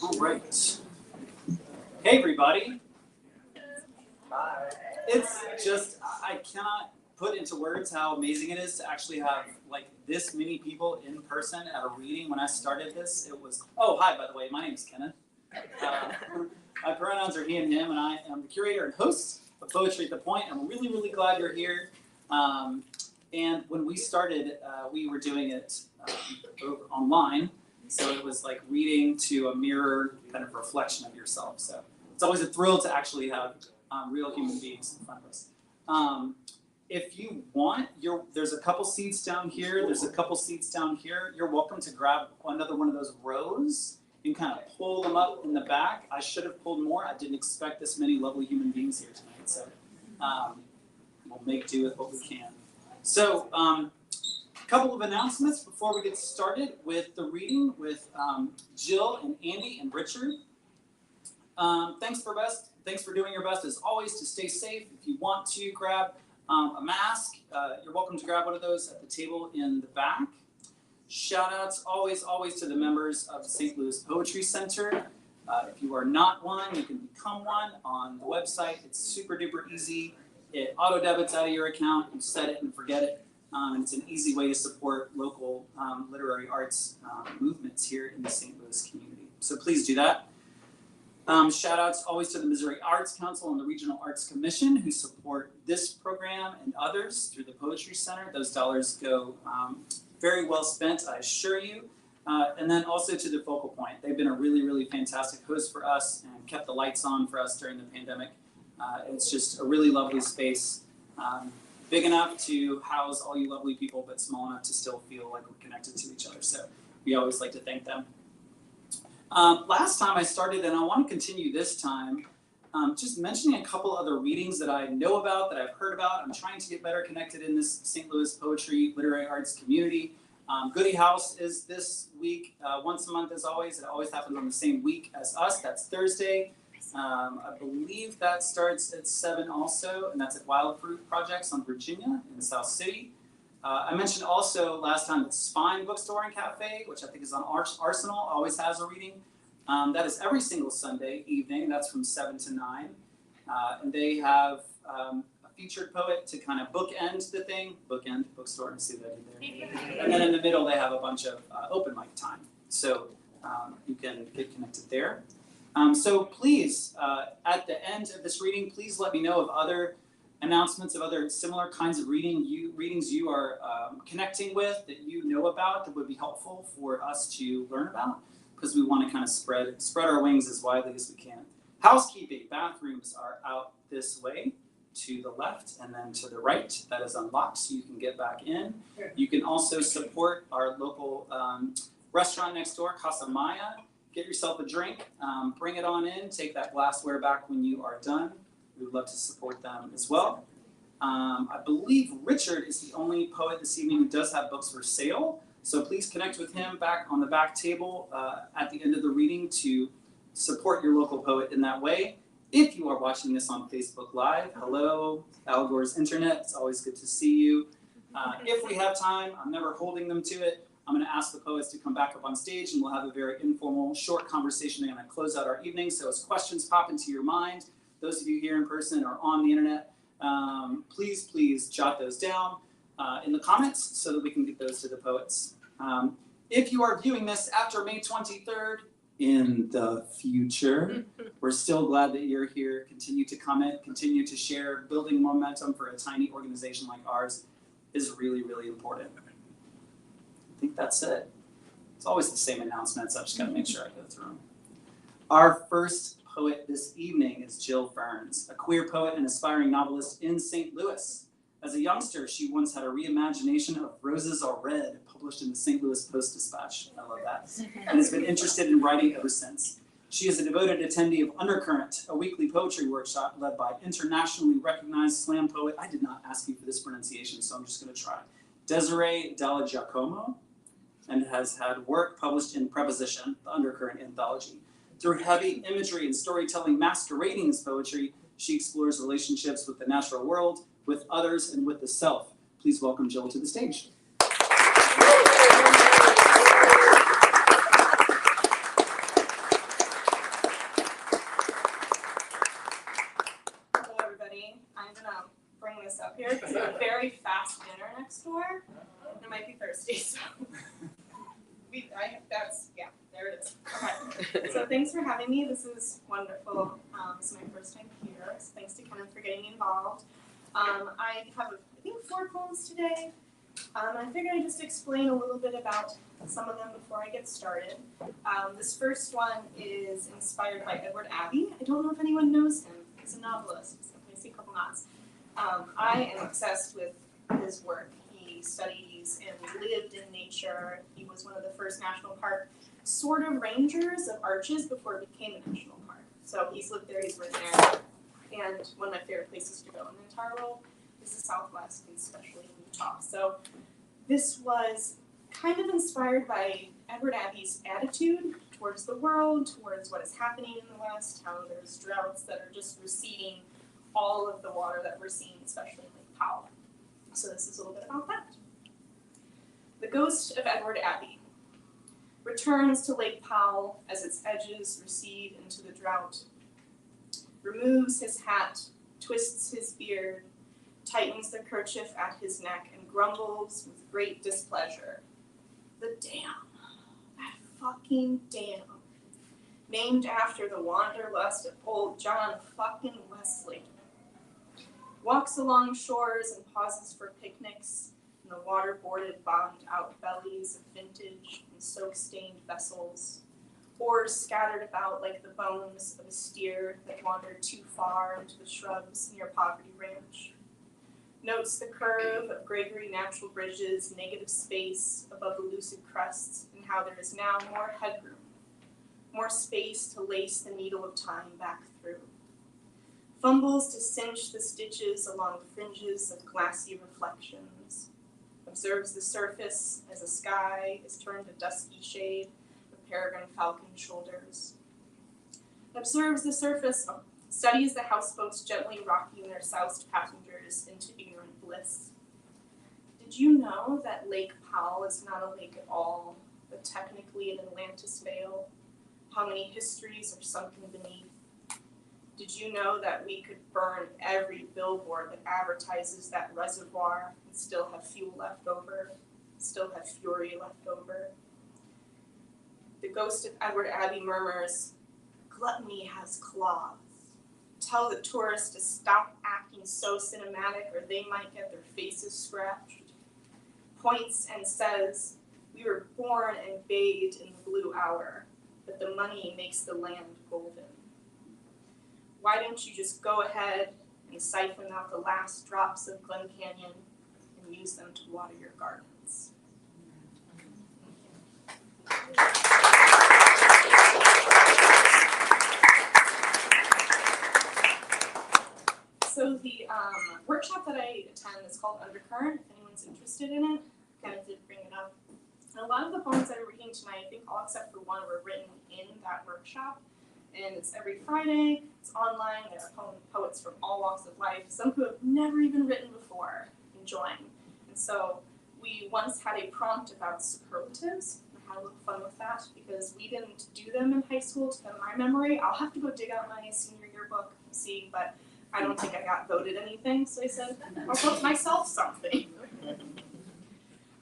All right. Hey, everybody. Hi. It's just, I cannot put into words how amazing it is to actually have like this many people in person at a reading. When I started this, it was, oh, hi, by the way, my name is Kenneth. My pronouns are he and him, and I am the curator and host of Poetry at the Point. I'm really, really glad you're here. And when we started, we were doing it online. So it was like reading to a mirror kind of reflection of yourself. So it's always a thrill to actually have real human beings in front of us. If you want, there's a couple seats down here. There's a couple seats down here. You're welcome to grab another one of those rows and kind of pull them up in the back. I should have pulled more. I didn't expect this many lovely human beings here tonight. So we'll make do with what we can. So a couple of announcements before we get started with the reading with Jill and Andy and Richard. Thanks for doing your best as always to stay safe. If you want to grab a mask, you're welcome to grab one of those at the table in the back. Shout outs always to the members of the St. Louis Poetry Center. If you are not one, you can become one on the website. It's super duper easy. It auto debits out of your account. You set it and forget it. And it's an easy way to support local literary arts movements here in the St. Louis community. So please do that. Shout outs always to the Missouri Arts Council and the Regional Arts Commission who support this program and others through the Poetry Center. Those dollars go very well spent, I assure you. And then also to the Focal Point. They've been a really, really fantastic host for us and kept the lights on for us during the pandemic. It's just a really lovely space. Big enough to house all you lovely people, but small enough to still feel like we're connected to each other. So we always like to thank them. Last time I started, and I want to continue this time, just mentioning a couple other readings that I know about, that I've heard about. I'm trying to get better connected in this St. Louis poetry, literary arts community. Goodie House is this week, once a month as always. It always happens on the same week as us. That's Thursday. I believe that starts at 7 also, and that's at Wild Fruit Projects on Virginia in South City. I mentioned also last time that Spine Bookstore and Cafe, which I think is on Arsenal, always has a reading. That is every single Sunday evening. That's from 7 to 9. And they have a featured poet to kind of bookend the thing. Bookend, bookstore, see what I did there. And then in the middle, they have a bunch of open mic time. So you can get connected there. So please, at the end of this reading, please let me know of other announcements of other similar kinds of readings you are connecting with that you know about that would be helpful for us to learn about, because we want to kind of spread our wings as widely as we can. Housekeeping, bathrooms are out this way to the left and then to the right. That is unlocked so you can get back in. You can also support our local restaurant next door, Casa Maya. Get yourself a drink, bring it on in, take that glassware back when you are done. We would love to support them as well. I believe Richard is the only poet this evening who does have books for sale. So please connect with him back on the back table at the end of the reading to support your local poet in that way. If you are watching this on Facebook Live, hello, Al Gore's Internet. It's always good to see you. If we have time, I'm never holding them to it. I'm going to ask the poets to come back up on stage and we'll have a very informal, short conversation and close out our evening. So as questions pop into your mind, those of you here in person or on the internet, please jot those down in the comments so that we can get those to the poets. If you are viewing this after May 23rd in the future, we're still glad that you're here. Continue to comment, continue to share. Building momentum for a tiny organization like ours is really, really important. I think that's it. It's always the same announcements. I've just got to make sure I go through them. Our first poet this evening is Jill Firns, a queer poet and aspiring novelist in St. Louis. As a youngster, she once had a reimagination of Roses Are Red published in the St. Louis Post-Dispatch. I love that. And has been interested in writing ever since. She is a devoted attendee of Undercurrent, a weekly poetry workshop led by internationally recognized slam poet. I did not ask you for this pronunciation, so I'm just going to try. Desiree Dalla Giacomo, and has had work published in Preposition, the Undercurrent anthology. Through heavy imagery and storytelling masquerading as poetry, she explores relationships with the natural world, with others, and with the self. please welcome Jill to the stage. Hello, everybody. I'm gonna bring this up here because I have a very fast dinner next door. I might be thirsty, so there it is. Okay. So thanks for having me. This is wonderful. This is my first time here. So thanks to Ken for getting me involved. I have, I think, 4 poems today. I figured I'd just explain a little bit about some of them before I get started. This first one is inspired by Edward Abbey. I don't know if anyone knows him. He's a novelist. So I see a couple nods. I am obsessed with his work. He studies and lived in nature. He was one of the first national park sort of rangers of Arches before it became a national park. So he's lived there, he's worked there. And one of my favorite places to go in the entire world is the Southwest, and especially in Utah. So this was kind of inspired by Edward Abbey's attitude towards the world, towards what is happening in the West, how there's droughts that are just receding all of the water that we're seeing, especially in Lake Powell. So this is a little bit about that. The ghost of Edward Abbey returns to Lake Powell as its edges recede into the drought, removes his hat, twists his beard, tightens the kerchief at his neck, and grumbles with great displeasure. The dam, that fucking dam, named after the wanderlust of old John fucking Wesley, walks along shores and pauses for picnics in the water-boarded, bombed-out bellies of vintage and soak-stained vessels, oars scattered about like the bones of a steer that wandered too far into the shrubs near Poverty Ranch. Notes the curve of Gregory natural bridges, negative space above the lucid crests, and how there is now more headroom, more space to lace the needle of time back through. Fumbles to cinch the stitches along fringes of glassy reflections. Observes the surface as the sky is turned a dusky shade of peregrine falcon shoulders. Observes the surface, studies the houseboats gently rocking their soused passengers into ignorant bliss. Did you know that Lake Powell is not a lake at all, but technically an Atlantis veil? How many histories are sunken beneath? Did you know that we could burn every billboard that advertises that reservoir and still have fuel left over, still have fury left over? The ghost of Edward Abbey murmurs, "Gluttony has claws. Tell the tourists to stop acting so cinematic or they might get their faces scratched." Points and says, "We were born and bathed in the blue hour, but the money makes the land golden. Why don't you just go ahead and siphon out the last drops of Glen Canyon and use them to water your gardens?" So the workshop that I attend is called Undercurrent, if anyone's interested in it. Kind of did bring it up. And a lot of the poems that I'm reading tonight, I think all except for one, were written in that workshop. And it's every Friday, it's online, there are poets from all walks of life, some who have never even written before, enjoying. And so we once had a prompt about superlatives. I had a little fun with that because we didn't do them in high school to my memory. I'll have to go dig out my senior yearbook and see, but I don't think I got voted anything, so I said, I'll vote myself something.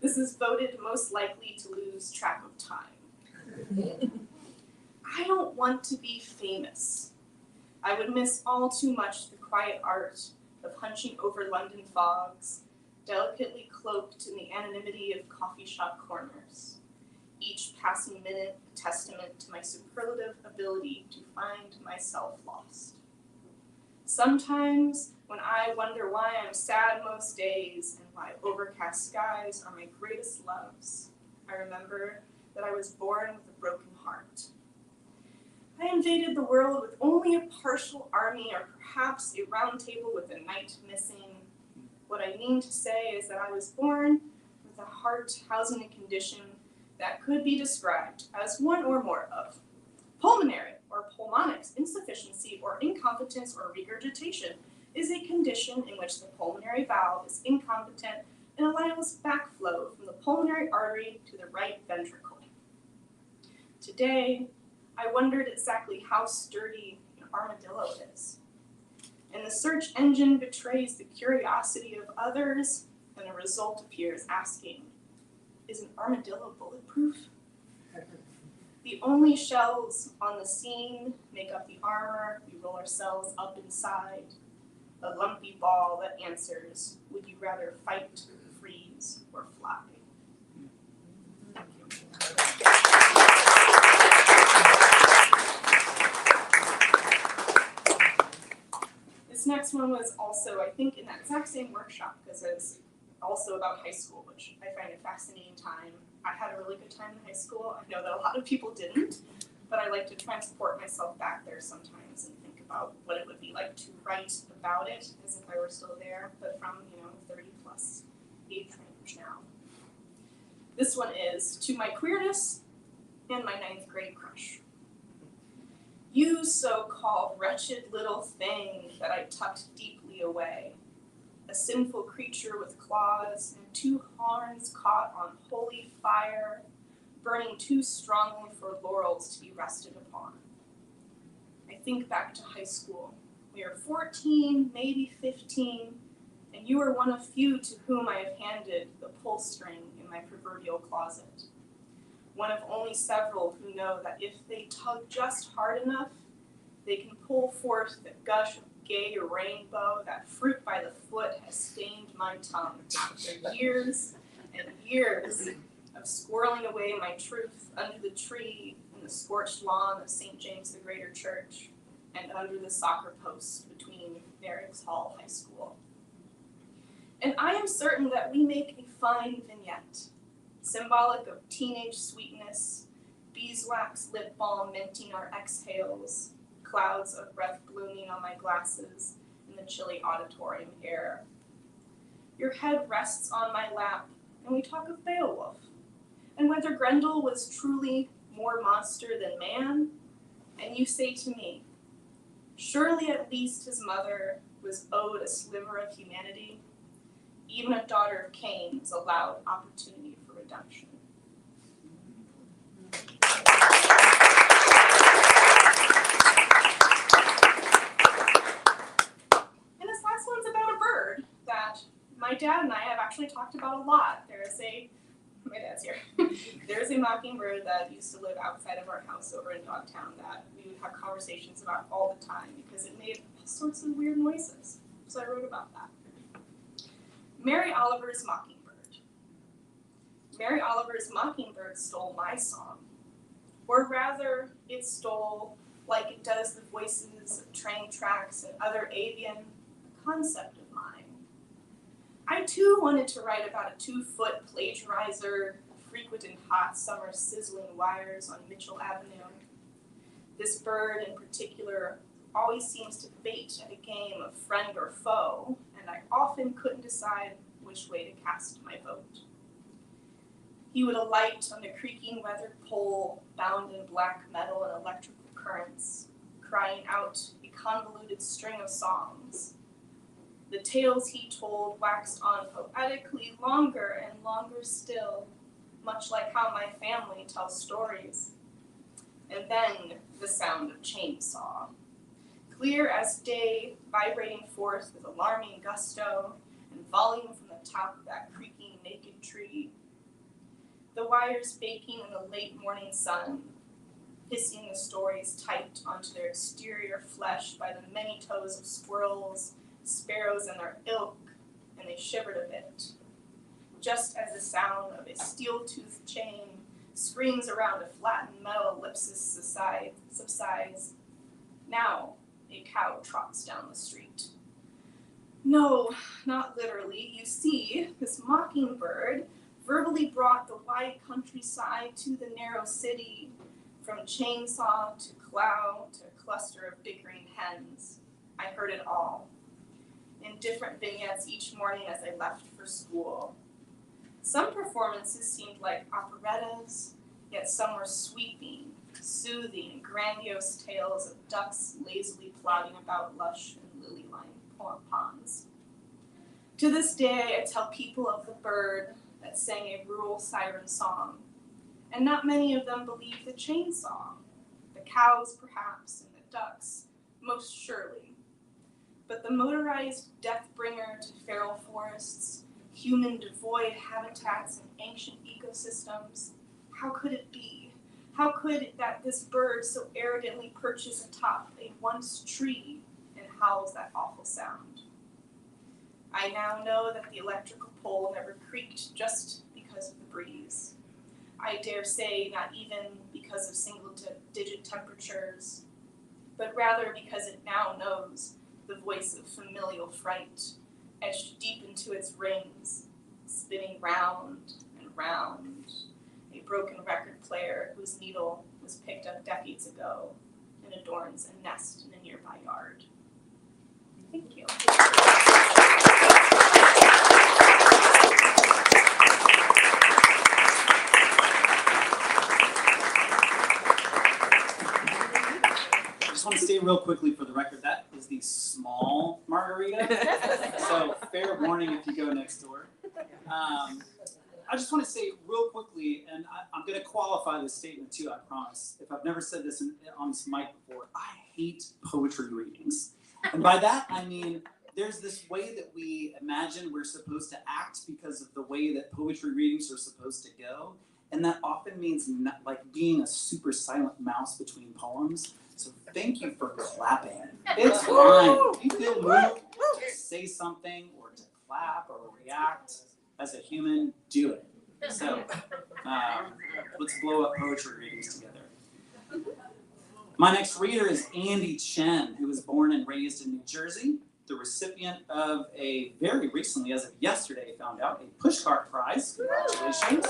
This is voted most likely to lose track of time. I don't want to be famous. I would miss all too much the quiet art of hunching over London fogs, delicately cloaked in the anonymity of coffee shop corners. Each passing minute a testament to my superlative ability to find myself lost. Sometimes, when I wonder why I'm sad most days and why overcast skies are my greatest loves, I remember that I was born with a broken heart. I invaded the world with only a partial army or perhaps a round table with a knight missing. What I mean to say is that I was born with a heart housing a condition that could be described as one or more of pulmonary or pulmonic insufficiency or incompetence or regurgitation is a condition in which the pulmonary valve is incompetent and allows backflow from the pulmonary artery to the right ventricle. Today, I wondered exactly how sturdy an armadillo is. And the search engine betrays the curiosity of others, and the result appears asking, is an armadillo bulletproof? The only shells on the scene make up the armor we roll ourselves up inside, a lumpy ball that answers, would you rather fight, freeze, or fly? Thank you. This next one was also, I think, in that exact same workshop, because it's also about high school, which I find a fascinating time. I had a really good time in high school. I know that a lot of people didn't, but I like to transport myself back there sometimes and think about what it would be like to write about it as if I were still there, but from, 30 plus age range now. This one is to my queerness and my 9th grade crush. You so-called wretched little thing that I tucked deeply away, a sinful creature with claws and 2 horns caught on holy fire, burning too strongly for laurels to be rested upon. I think back to high school. We were 14, maybe 15, and you were one of few to whom I have handed the pull string in my proverbial closet. One of only several who know that if they tug just hard enough, they can pull forth the gush of gay rainbow that fruit by the foot has stained my tongue after years and years of squirreling away my truth under the tree in the scorched lawn of St. James the Greater Church and under the soccer post between Merrick's Hall High School. And I am certain that we make a fine vignette, symbolic of teenage sweetness, beeswax lip balm minting our exhales, clouds of breath blooming on my glasses in the chilly auditorium air. Your head rests on my lap, and we talk of Beowulf, and whether Grendel was truly more monster than man, and you say to me, surely at least his mother was owed a sliver of humanity. Even a daughter of Cain is allowed opportunity for redemption. And this last one's about a bird that my dad and I have actually talked about a lot. My dad's here. There's a mockingbird that used to live outside of our house over in Dogtown that we would have conversations about all the time because it made all sorts of weird noises. So I wrote about that. Mary Oliver's Mockingbird. Mary Oliver's Mockingbird stole my song. Or rather, it stole, like it does the voices of train tracks and other avian, a concept of mine. I too wanted to write about a 2-foot plagiarizer frequenting hot summer sizzling wires on Mitchell Avenue. This bird in particular always seems to bait at a game of friend or foe, and I often couldn't decide which way to cast my vote. He would alight on the creaking weathered pole, bound in black metal and electrical currents, crying out a convoluted string of songs. The tales he told waxed on poetically longer and longer still, much like how my family tells stories. And then the sound of chainsaw. Clear as day, vibrating forth with alarming gusto, and volume from the top of that creaking naked tree. The wires baking in the late morning sun, hissing the stories typed onto their exterior flesh by the many toes of squirrels, sparrows and their ilk, and they shivered a bit. Just as the sound of a steel-toothed chain screams around a flattened metal ellipsis subsides. Now, a cow trots down the street. No, not literally. You see, this mockingbird verbally brought the wide countryside to the narrow city, from chainsaw to clow to a cluster of bickering hens. I heard it all, in different vignettes each morning as I left for school. Some performances seemed like operettas, yet some were sweeping, soothing, grandiose tales of ducks lazily plodding about lush and lily-lined ponds. To this day, I tell people of the bird that sang a rural siren song, and not many of them believe the chainsaw. The cows, perhaps, and the ducks, most surely. But the motorized death bringer to feral forests, human devoid habitats and ancient ecosystems, how could it be? How could it that this bird so arrogantly perches atop a once tree and howls that awful sound? I now know that the electrical pole never creaked just because of the breeze. I dare say not even because of single-digit temperatures, but rather because it now knows the voice of familial fright, etched deep into its rings, spinning round and round, a broken record player whose needle was picked up decades ago and adorns a nest in a nearby yard. Thank you. I just want to state real quickly for the record, that is the small margarita. So fair warning if you go next door. I just want to say real quickly, and I'm going to qualify this statement too, I promise. If I've never said this on this mic before, I hate poetry readings. And by that, I mean, there's this way that we imagine we're supposed to act because of the way that poetry readings are supposed to go. And that often means like being a super silent mouse between poems. So thank you for clapping. It's fine. If you feel moved to say something or to clap or react as a human, do it. So let's blow up poetry readings together. My next reader is Andy Chen, who was born and raised in New Jersey, the recipient of a very recently, as of yesterday, found out, a pushcart prize. Congratulations.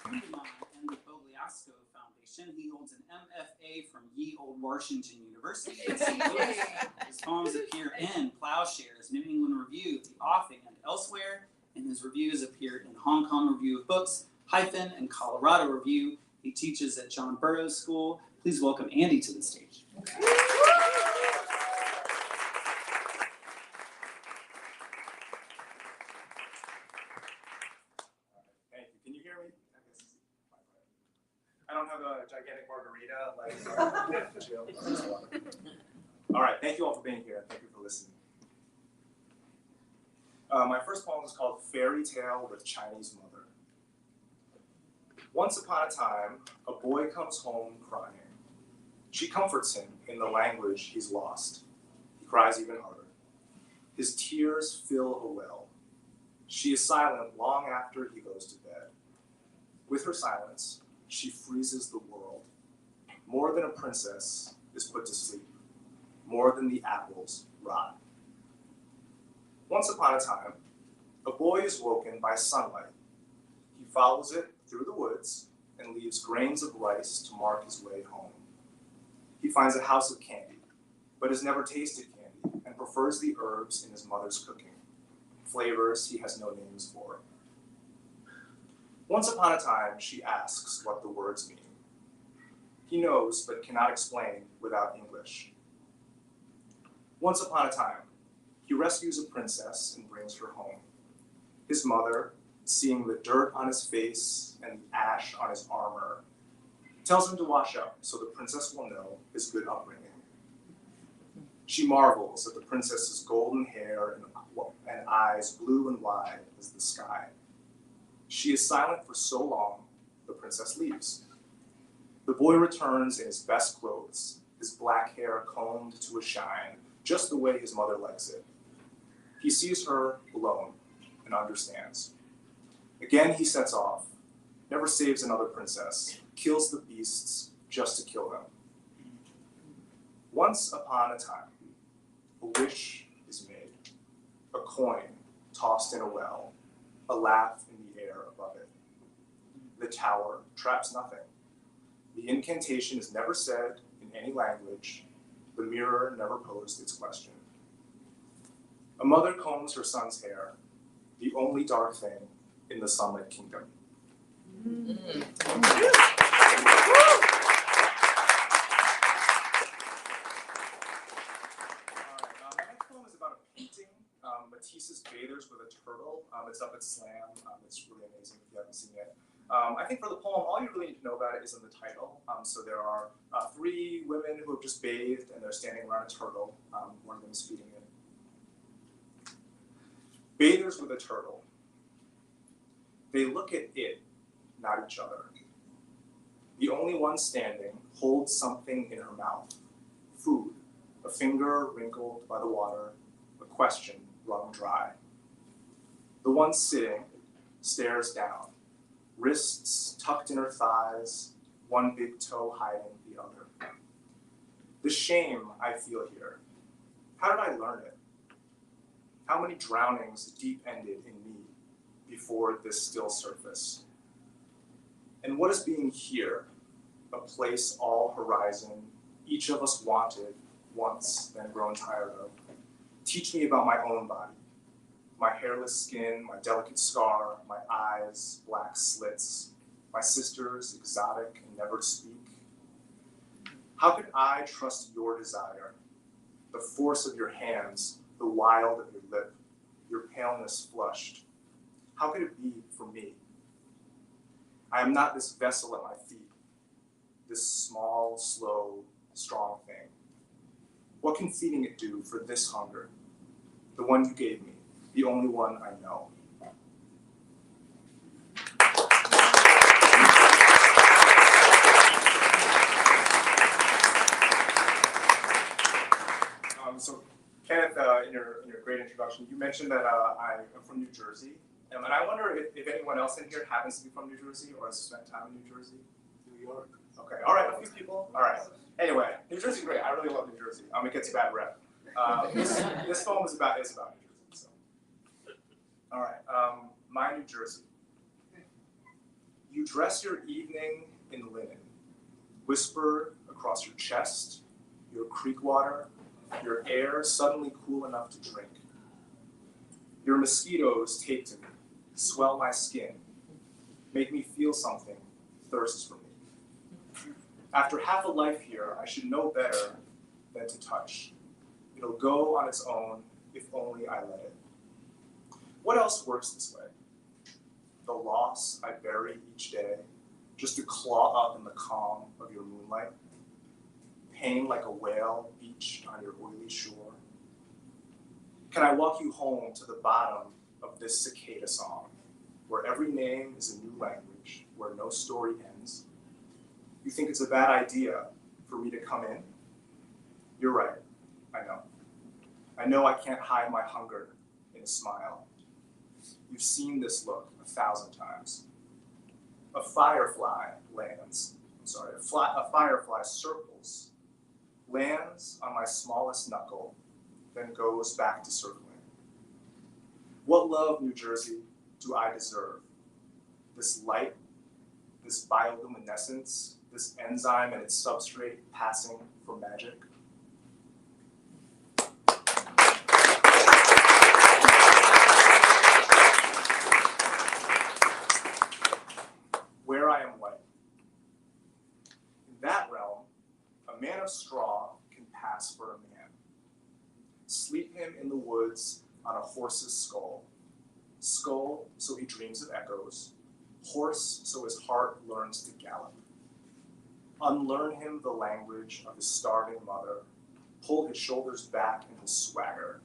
And the Bogliasco Foundation. He holds an MFA from Ye Old Washington University in St. Louis. His poems appear in Plowshares, New England Review, The Offing, and elsewhere, and his reviews appear in Hong Kong Review of Books, Hyphen, and Colorado Review. He teaches at John Burroughs School. Please welcome Andy to the stage. Thank you. Can you hear me? I don't have a gigantic margarita like Jill. All right, thank you all for being here. Thank you for listening. My first poem is called Fairy Tale with Chinese Mother. Once upon a time, a boy comes home crying. She comforts him in the language he's lost. He cries even harder. His tears fill a well. She is silent long after he goes to bed. With her silence, she freezes the world. More than a princess is put to sleep. More than the apples rot. Once upon a time, a boy is woken by sunlight. He follows it through the woods and leaves grains of rice to mark his way home. He finds a house of candy, but has never tasted candy and prefers the herbs in his mother's cooking, flavors he has no names for. Once upon a time, she asks what the words mean. He knows, but cannot explain without English. Once upon a time, he rescues a princess and brings her home. His mother, seeing the dirt on his face and the ash on his armor, tells him to wash up so the princess will know his good upbringing. She marvels at the princess's golden hair and eyes blue and wide as the sky. She is silent for so long, the princess leaves. The boy returns in his best clothes, his black hair combed to a shine, just the way his mother likes it. He sees her alone and understands. Again he sets off, never saves another princess, kills the beasts just to kill them. Once upon a time, a wish is made, a coin tossed in a well, a laugh in the air above it. The tower traps nothing. The incantation is never said in any language. The mirror never posed its question. A mother combs her son's hair, the only dark thing in the sunlit kingdom. painting, Matisse's Bathers with a Turtle. It's up at Slam. It's really amazing if you haven't seen it. I think for the poem, all you really need to know about it is in the title. So there are 3 women who have just bathed and they're standing around a turtle. One of them is feeding it. Bathers with a turtle. They look at it, not each other. The only one standing holds something in her mouth. Food, a finger wrinkled by the water, a question wrung dry. The one sitting stares down, wrists tucked in her thighs, one big toe hiding the other. The shame I feel here, how did I learn it? How many drownings deep-ended in me before this still surface? And what is being here, a place all horizon, each of us wanted once, then grown tired of? Teach me about my own body, my hairless skin, my delicate scar, my eyes, black slits, my sisters, exotic and never to speak. How could I trust your desire, the force of your hands, the wild of your lip, your paleness flushed? How could it be for me? I am not this vessel at my feet, this small, slow, strong thing. What can feeding it do for this hunger? The one you gave me, the only one I know. So Kenneth, in your great introduction, you mentioned that I am from New Jersey. And I wonder if anyone else in here happens to be from New Jersey or has spent time in New Jersey? New York. Okay, all right, a few people. All right. Anyway, New Jersey's great. I really love New Jersey. It gets a bad rep. This poem is about New Jersey. So. All right, my New Jersey. You dress your evening in linen, whisper across your chest, your creek water, your air suddenly cool enough to drink. Your mosquitoes take to me, swell my skin, make me feel something thirsts for me. After half a life here, I should know better than to touch. It'll go on its own if only I let it. What else works this way? The loss I bury each day, just to claw up in the calm of your moonlight. Pain like a whale beached on your oily shore. Can I walk you home to the bottom of this cicada song, where every name is a new language, where no story ends? You think it's a bad idea for me to come in? You're right, I know. I know I can't hide my hunger in a smile. You've seen this look 1,000 times. A firefly circles, lands on my smallest knuckle, then goes back to circling. What love, New Jersey, do I deserve? This light, this bioluminescence, this enzyme and its substrate passing for magic? Where I am white. In that realm, a man of straw can pass for a man. Sleep him in the woods on a horse's skull. Skull so he dreams of echoes. Horse so his heart learns to gallop. Unlearn him the language of his starving mother. Pull his shoulders back in his swagger.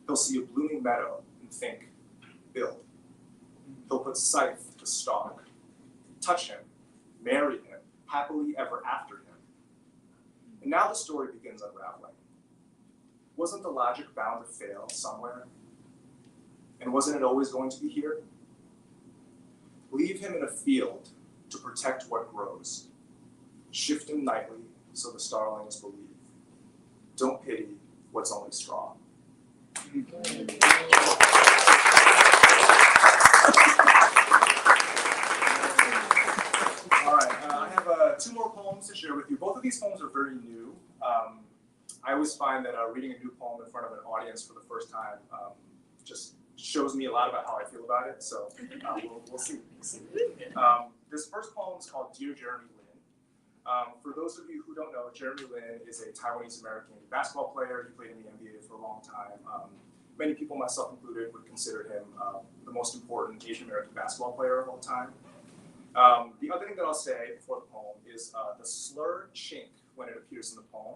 He'll see a blooming meadow and think, build. He'll put scythe to stalk. Touch him, marry him, happily ever after him. And now the story begins unraveling. Wasn't the logic bound to fail somewhere? And wasn't it always going to be here? Leave him in a field to protect what grows. Shift him nightly so the starlings believe. Don't pity what's only straw. All right, I have 2 more poems to share with you. Both of these poems are very new. I always find that reading a new poem in front of an audience for the first time just shows me a lot about how I feel about it, so we'll see. This first poem is called Dear Jeremy Lin. For those of you who don't know, Jeremy Lin is a Taiwanese-American basketball player. He played in the NBA for a long time. Many people, myself included, would consider him the most important Asian American basketball player of all time. The other thing that I'll say before the poem is the slur chink, when it appears in the poem,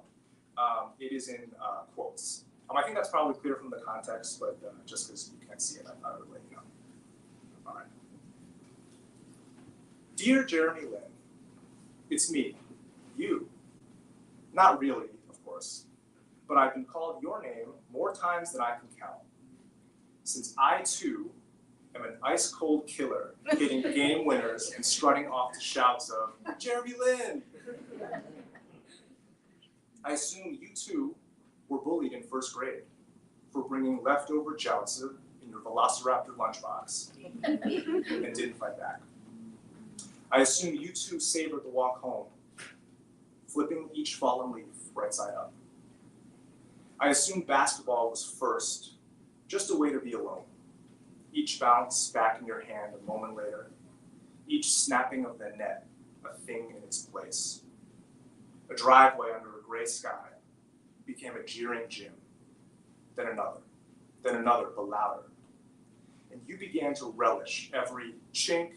it is in quotes. I think that's probably clear from the context, but just because you can't see it, I thought I would let you know. All right. Dear Jeremy Lin, it's me, you. Not really, of course, but I've been called your name more times than I can count. Since I, too, am an ice-cold killer, hitting game winners and strutting off to shouts of, Jeremy Lin! I assume you, too, were bullied in first grade for bringing leftover jiaozi in your Velociraptor lunchbox and didn't fight back. I assume you, too, savored the walk home, flipping each fallen leaf right side up. I assumed basketball was first, just a way to be alone. Each bounce back in your hand a moment later, each snapping of the net a thing in its place. A driveway under a gray sky became a jeering gym, then another, but louder. And you began to relish every chink,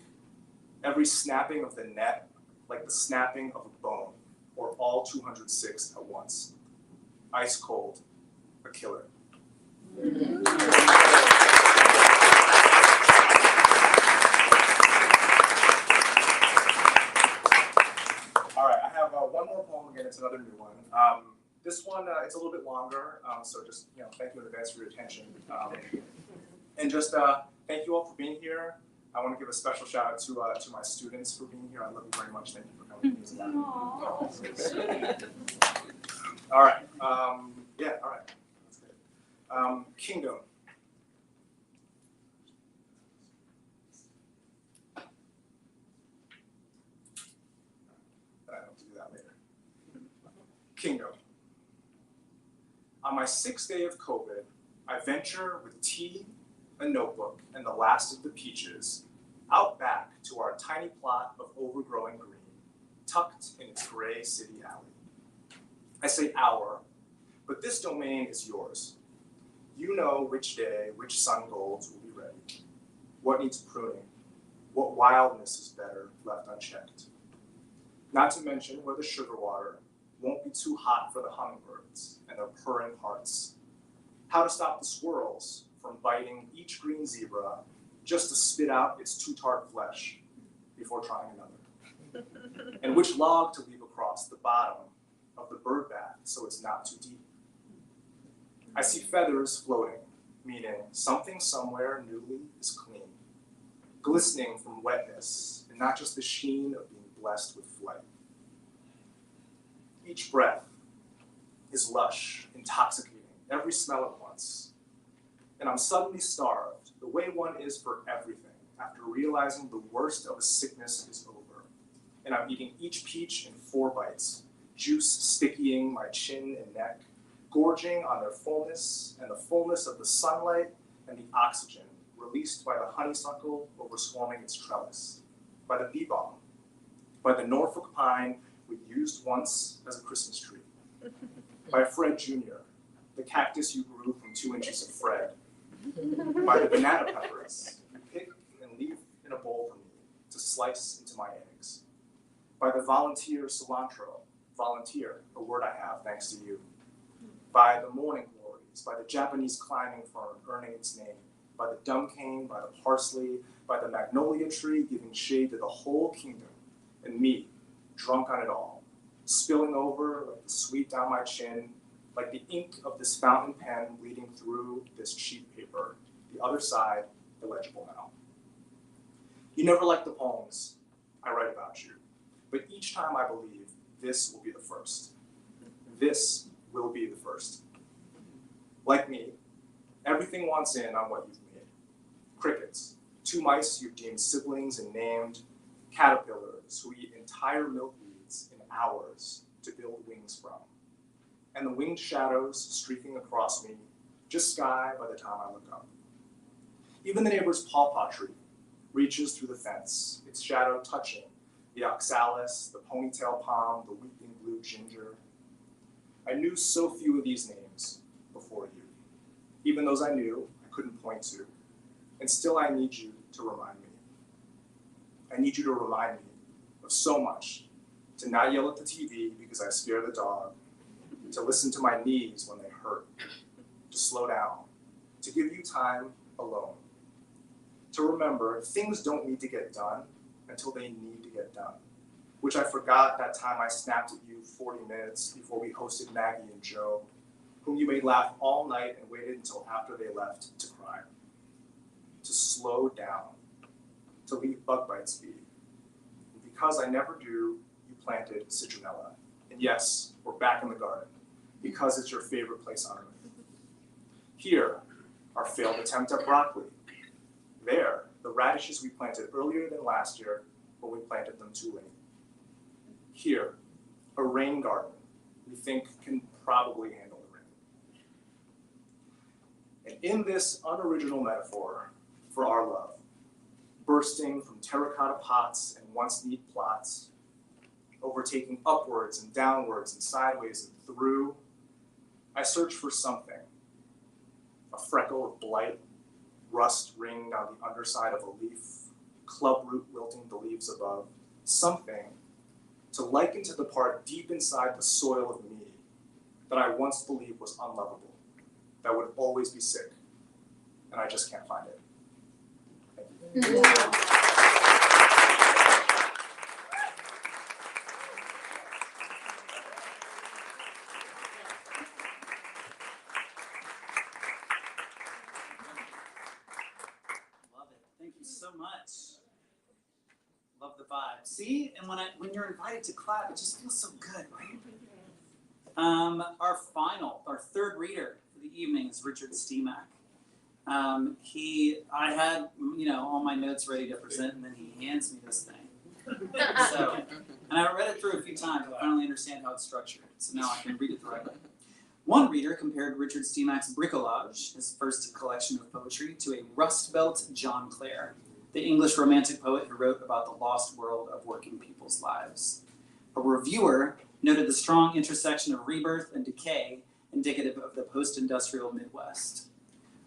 every snapping of the net like the snapping of a bone, or all 206 at once. Ice cold, a killer. All right, I have one more poem again. It's another new one. This one, it's a little bit longer, so just thank you in advance for your attention. And just thank you all for being here. I want to give a special shout out to my students for being here. I love you very much. Thank you for coming to me. All right. Yeah. All right. That's good. Kingdom. I have to do that later. Kingdom. On my 6th day of COVID, I venture with tea, a notebook, and the last of the peaches, out back to our tiny plot of overgrowing green, tucked in its gray city alley. I say our, but this domain is yours. You know which day, which sun golds will be ready, what needs pruning, what wildness is better left unchecked. Not to mention where the sugar water won't be too hot for the hummingbirds and their purring hearts. How to stop the squirrels from biting each green zebra just to spit out its too tart flesh before trying another. And which log to leave across the bottom of the bird bath so it's not too deep. I see feathers floating, meaning something somewhere newly is clean, glistening from wetness and not just the sheen of being blessed with flight. Each breath is lush, intoxicating, every smell at once. And I'm suddenly starved, the way one is for everything, after realizing the worst of a sickness is over. And I'm eating each peach in 4 bites, juice stickying my chin and neck, gorging on their fullness and the fullness of the sunlight and the oxygen released by the honeysuckle over swarming its trellis, by the bee balm, by the Norfolk pine we used once as a Christmas tree, by Fred Jr., the cactus you grew from 2 inches of Fred, by the banana peppers you pick and leave in a bowl for me to slice into my eggs, by the volunteer cilantro, volunteer, a word I have thanks to you, by the morning glories, by the Japanese climbing fern earning its name, by the dumb cane, by the parsley, by the magnolia tree giving shade to the whole kingdom, and me, drunk on it all, spilling over like the sweet down my chin, like the ink of this fountain pen bleeding through this cheap paper, the other side illegible now. You never liked the poems I write about you, but each time I believe this will be the first. This will be the first. Like me, everything wants in on what you've made. Crickets, 2 mice you've deemed siblings and named, caterpillars who eat entire milkweeds in hours to build wings from. And the winged shadows streaking across me, just sky by the time I look up. Even the neighbor's pawpaw tree reaches through the fence, its shadow touching the oxalis, the ponytail palm, the weeping blue ginger. I knew so few of these names before you. even those I knew I couldn't point to. And still I need you to remind me. I need you to remind me of so much. To not yell at the TV because I scare the dog. To listen to my knees when they hurt. To slow down. To give you time alone. To remember things don't need to get done until they need to get done. Which I forgot that time I snapped at you 40 minutes before we hosted Maggie and Joe, whom you made laugh all night and waited until after they left to cry. To slow down. To leave bug bites be. And because I never do, you planted citronella. And yes, we're back in the garden, because it's your favorite place on earth. Here, our failed attempt at broccoli. There, the radishes we planted earlier than last year, but we planted them too late. Here, a rain garden we think can probably handle the rain. And in this unoriginal metaphor for our love, bursting from terracotta pots and once neat plots, overtaking upwards and downwards and sideways and through, I search for something. A freckle of blight, rust ringed on the underside of a leaf, club root wilting the leaves above, something to liken to the part deep inside the soil of me that I once believed was unlovable, that would always be sick, and I just can't find it. Thank you. Love it. Thank you so much. Love the vibe. See, and when you're invited to clap, it just feels so good, right? Our third reader for the evening is Richard Stimac. I had, all my notes ready to present, and then he hands me this thing. And I read it through a few times. I finally understand how it's structured, so now I can read it the right way. One reader compared Richard Stimac's Bricolage, his first collection of poetry, to a Rust Belt John Clare, the English romantic poet who wrote about the lost world of working people's lives. A reviewer noted the strong intersection of rebirth and decay indicative of the post-industrial Midwest.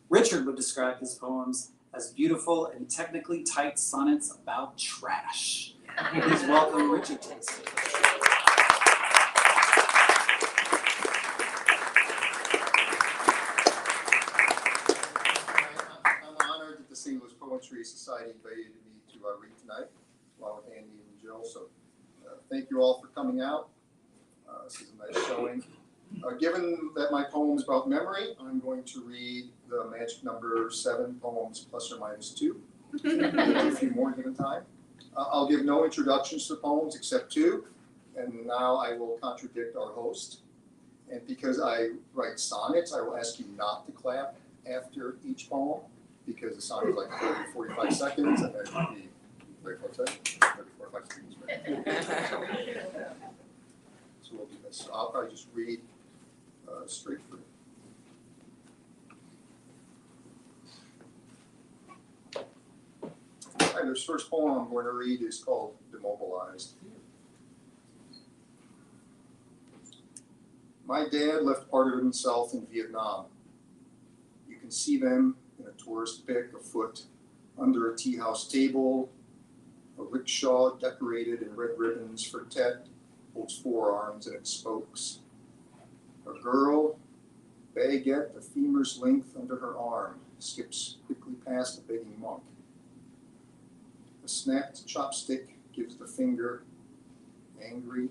Richard would describe his poems as beautiful and technically tight sonnets about trash. Please welcome Richard to the stage. I'm honored that the St. Louis Poetry Society invited me to read tonight, along with Andy and Jill. So thank you all for coming out. This is a nice showing. Given that my poem is about memory, I'm going to read the magic number 7 poems plus or minus 2. A few more given time. I'll give no introductions to the poems except 2, and now I will contradict our host. And because I write sonnets, I will ask you not to clap after each poem, because the sonnet is like 40, 45 seconds, and that would be 45 seconds. So we'll do this. So I'll probably just read straight through. All right, this first poem I'm going to read is called Demobilized. My dad left part of himself in Vietnam. You can see them in a tourist pic afoot under a tea house table. A rickshaw decorated in red ribbons for Tet holds 4 arms and its spokes. A girl, baguette a femur's length under her arm, skips quickly past a begging monk. A snapped chopstick gives the finger, angry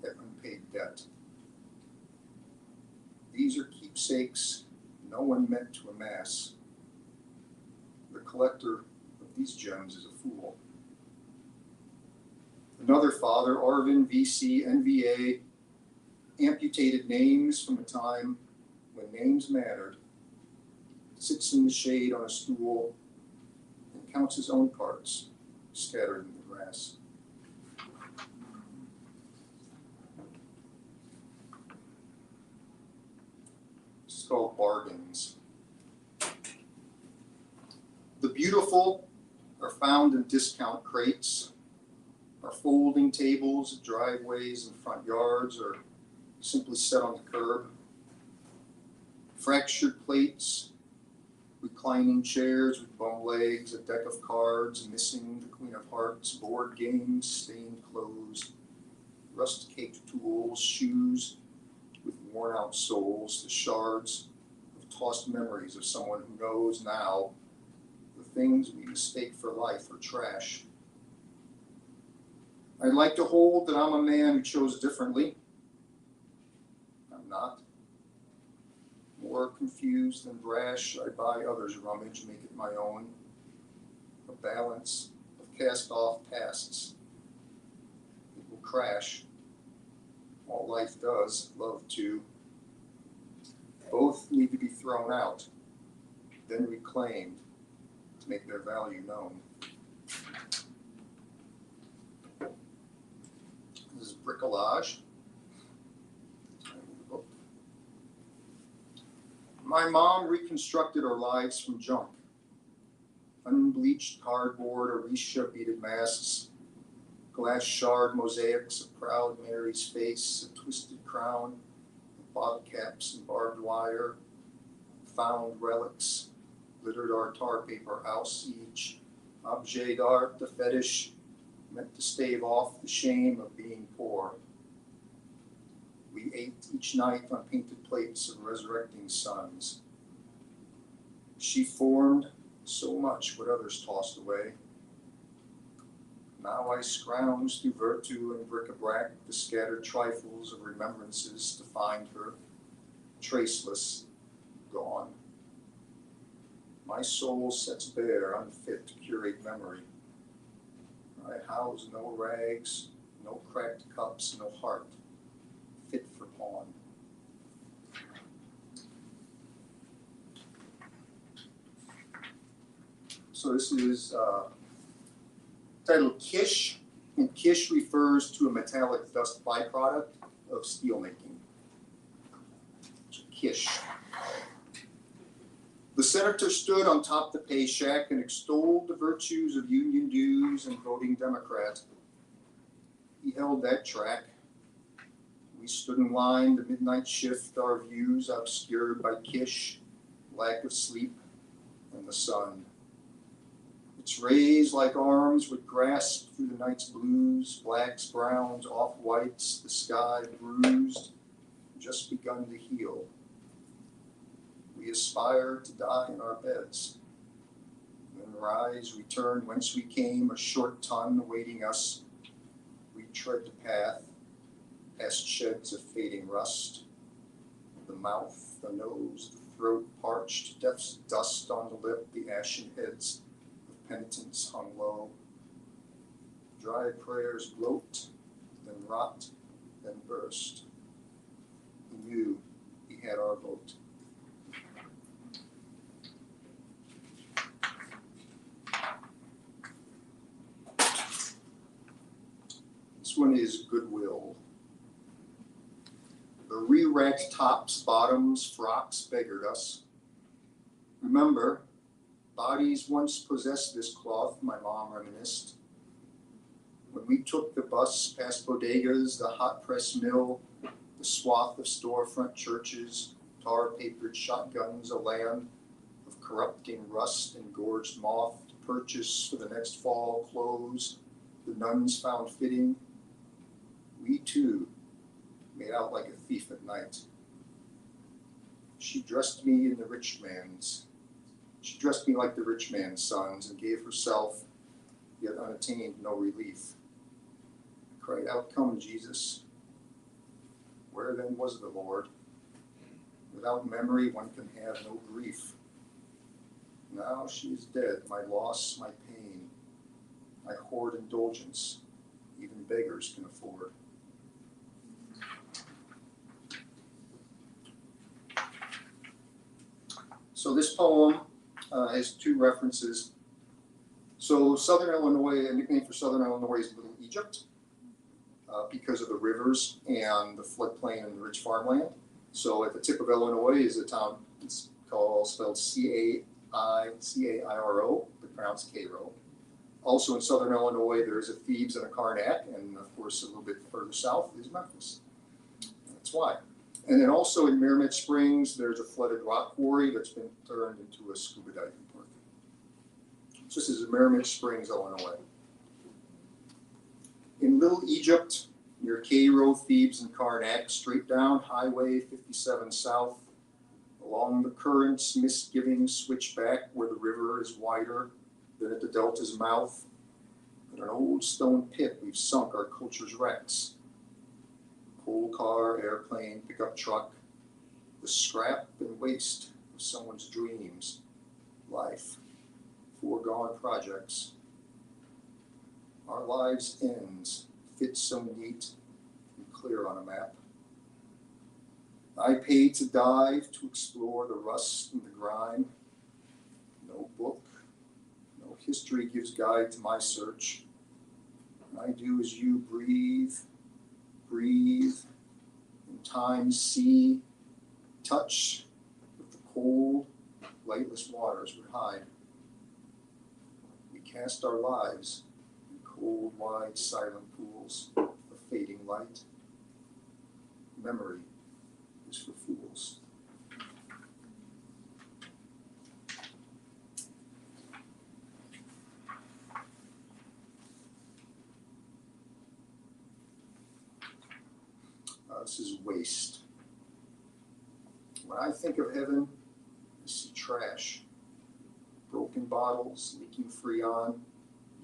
at unpaid debt. These are keepsakes no one meant to amass. The collector of these gems is a fool. Another father, Arvin, VC, NVA, amputated names from a time when names mattered, sits in the shade on a stool and counts his own parts scattered in the grass. This is called Bargains. The beautiful are found in discount crates. Our folding tables, driveways, and front yards are simply set on the curb. Fractured plates, reclining chairs with bum legs, a deck of cards, missing the Queen of Hearts, board games, stained clothes, rust-caked tools, shoes with worn-out soles, the shards of tossed memories of someone who knows now the things we mistake for life are trash. I'd like to hold that I'm a man who chose differently. I'm not. More confused than brash, I buy others' rummage, make it my own. A balance of cast-off pasts. It will crash. All life does, love too. Both need to be thrown out, then reclaimed to make their value known. This is bricolage. My mom reconstructed our lives from junk. Unbleached cardboard, Orisha beaded masks, glass shard mosaics, a proud Mary's face, a twisted crown, bob caps and barbed wire, found relics, littered our tar paper house, each objet d'art, the fetish, meant to stave off the shame of being poor. We ate each night on painted plates of resurrecting suns. She formed so much what others tossed away. Now I scrounge through virtu and bric-a-brac, the scattered trifles of remembrances to find her, traceless, gone. My soul sets bare, unfit to curate memory. I house no rags, no cracked cups, no heart, fit for pawn. So this is titled Kish, and Kish refers to a metallic dust byproduct of steelmaking. So Kish. The senator stood on top the pay shack and extolled the virtues of union dues and voting Democrat. He held that track. We stood in line, the midnight shift, our views obscured by Kish, lack of sleep, and the sun. Its rays like arms would grasp through the night's blues, blacks, browns, off-whites, the sky bruised, just begun to heal. We aspire to die in our beds, then rise, return whence we came, a short ton awaiting us. We tread the path, past sheds of fading rust, the mouth, the nose, the throat parched, death's dust on the lip, the ashen heads of penitence hung low. Dry prayers bloat, then rot, then burst. He knew he had our vote. This one is goodwill. The re-racked tops, bottoms, frocks beggared us. Remember, bodies once possessed this cloth, my mom reminisced. When we took the bus past bodegas, the hot press mill, the swath of storefront churches, tar-papered shotguns, a land of corrupting rust and gorged moth to purchase for the next fall clothes the nuns found fitting, we too made out like a thief at night. She dressed me like the rich man's sons and gave herself, yet unattained, no relief. I cried out, come, Jesus. Where then was the Lord? Without memory, one can have no grief. Now she is dead, my loss, my pain. I hoard indulgence, even beggars can afford. So this poem has two references. So Southern Illinois, a nickname for Southern Illinois is Little Egypt because of the rivers and the floodplain and the rich farmland. So at the tip of Illinois is a town, it's spelled C-A-I-R-O, but pronounced Cairo. Also in Southern Illinois, there's a Thebes and a Karnak, and of course a little bit further south is Memphis. That's why. And then also in Merrimack Springs, there's a flooded rock quarry that's been turned into a scuba diving park. So this is Merrimack Springs, Illinois. In Little Egypt, near Cairo, Thebes, and Karnak, straight down Highway 57 South, along the current's misgiving switchback where the river is wider than at the delta's mouth, in an old stone pit we've sunk our culture's wrecks. Coal car, airplane, pickup truck, the scrap and waste of someone's dreams, life, foregone projects. Our lives' ends fit so neat and clear on a map. I paid to dive to explore the rust and the grime. No book, no history gives guide to my search. I do as you breathe, breathe, in time see, touch with the cold, lightless waters would hide. We cast our lives in cold, wide, silent pools of fading light. Memory is for fools. This is waste. When I think of heaven, I see trash. Broken bottles, leaking Freon,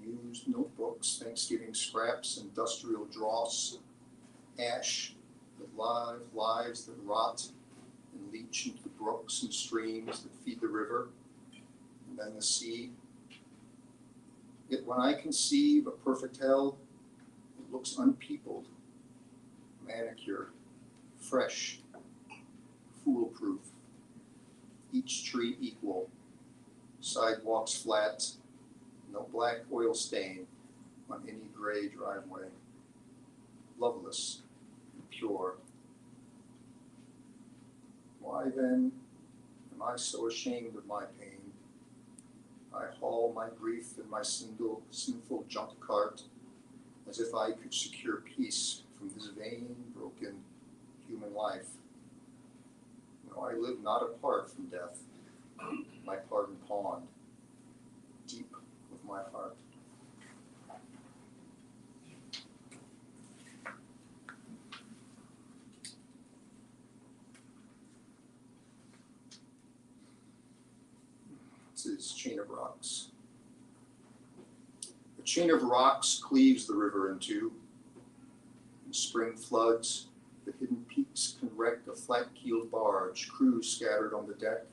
used notebooks, Thanksgiving scraps, industrial dross, ash that lives that rot and leach into the brooks and streams that feed the river, and then the sea. Yet when I conceive a perfect hell, it looks unpeopled, manicured, fresh, foolproof, each tree equal, sidewalks flat, no black oil stain on any gray driveway, loveless and pure. Why then am I so ashamed of my pain? I haul my grief in my sinful junk cart as if I could secure peace from this vain, broken human life. No, I live not apart from death, my pardon pawned, deep with my heart. This is Chain of Rocks. A chain of rocks cleaves the river in two. In spring floods, the hidden peaks can wreck a flat-keeled barge, crews scattered on the deck,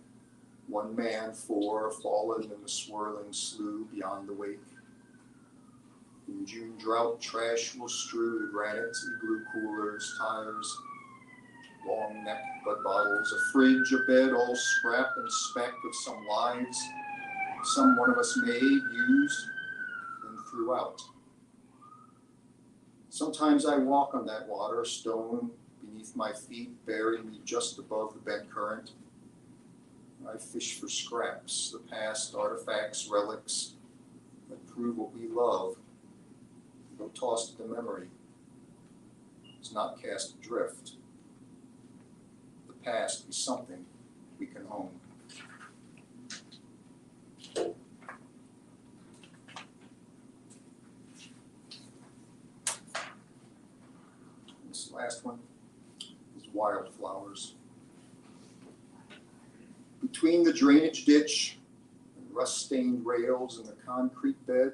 one man, four fallen in the swirling slough beyond the wake. In June drought, trash will strew the granite, igloo coolers, tires, long-necked bud bottles, a fridge, a bed, all scrap and speck of some lives some one of us made, used, and threw out. Sometimes I walk on that water, stone beneath my feet, burying me just above the bent current. I fish for scraps, the past, artifacts, relics that prove what we love, though tossed to memory. It's not cast adrift. The past is something we can own. This last one is wildflowers. Between the drainage ditch and rust-stained rails and the concrete bed